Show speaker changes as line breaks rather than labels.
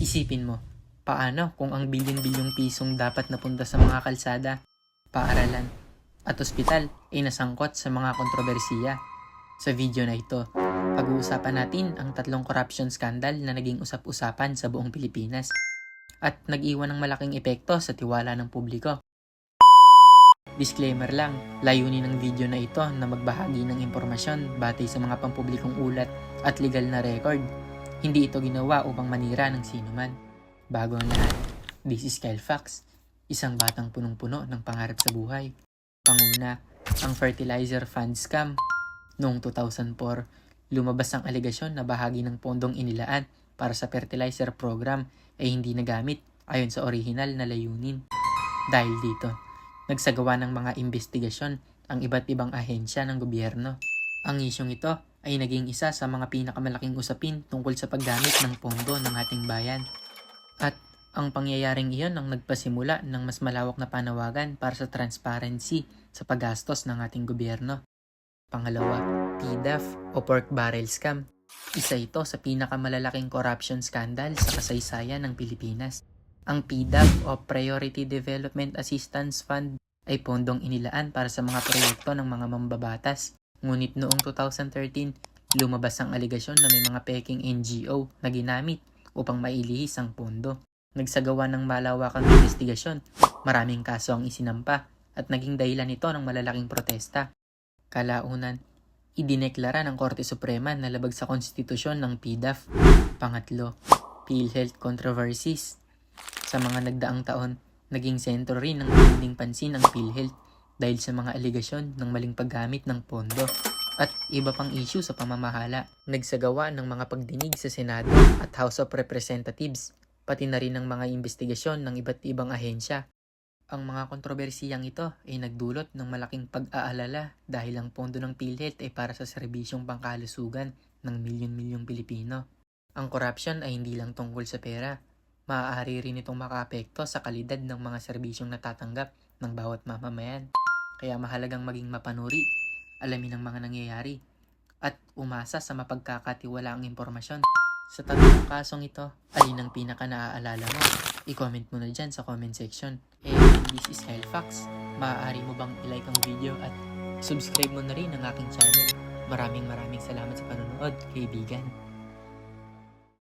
Isipin mo, paano kung ang bilyon-bilyong pisong dapat napunta sa mga kalsada, paaralan, at ospital ay nasangkot sa mga kontrobersiya? Sa video na ito, pag-uusapan natin ang 3 corruption scandal na naging usap-usapan sa buong Pilipinas at nag-iwan ng malaking epekto sa tiwala ng publiko. Disclaimer lang, layunin ng video na ito na magbahagi ng impormasyon batay sa mga pampublikong ulat at legal na record. Hindi ito ginawa upang manira ng sinuman. Bago ang lahat, this is Kyle Fox, isang batang punong-puno ng pangarap sa buhay. Panguna, ang fertilizer fund scam. Noong 2004, lumabas ang alegasyon na bahagi ng pondong inilaan para sa fertilizer program ay hindi nagamit ayon sa orihinal na layunin. Dahil dito, nagsagawa ng mga investigasyon ang iba't ibang ahensya ng gobyerno. Ang isyong ito ay naging isa sa mga pinakamalaking usapin tungkol sa paggamit ng pondo ng ating bayan. At ang pangyayaring iyon ang nagpasimula ng mas malawak na panawagan para sa transparency sa paggastos ng ating gobyerno. Pangalawa, PDAF o Pork Barrel Scam. Isa ito sa pinakamalalaking corruption scandal sa kasaysayan ng Pilipinas. Ang PDAF o Priority Development Assistance Fund ay pondong inilaan para sa mga proyekto ng mga mambabatas. Ngunit noong 2013, lumabas ang alegasyon na may mga peking NGO na ginamit upang mailihis ang pondo. Nagsagawa ng malawakang investigasyon, maraming kaso ang isinampa at naging dahilan ito ng malalaking protesta. Kalaunan, idineklara ng Korte Suprema na labag sa konstitusyon ng PDAF. Pangatlo, PhilHealth controversies. Sa mga nagdaang taon, naging sentro rin ng matinding pansin ang PhilHealth dahil sa mga alegasyon ng maling paggamit ng pondo at iba pang issue sa pamamahala. Nagsagawa ng mga pagdinig sa Senado at House of Representatives, pati na rin ng mga investigasyon ng iba't ibang ahensya. Ang mga kontrobersiyang ito ay nagdulot ng malaking pag-aalala dahil ang pondo ng PhilHealth ay para sa serbisyong pangkalusugan ng milyon-milyong Pilipino. Ang corruption ay hindi lang tungkol sa pera. Maaari rin itong makaapekto sa kalidad ng mga serbisyong natatanggap ng bawat mamamayan. Kaya mahalagang maging mapanuri, alamin ang mga nangyayari, at umasa sa mapagkakatiwalaang impormasyon. Sa 3 kasong ito, alin ang pinaka-naaalala mo? I-comment mo na dyan sa comment section. This is Kyle Fox. Maaari mo bang i-like ang video at subscribe mo na rin ang aking channel. Maraming salamat sa panonood, kaibigan.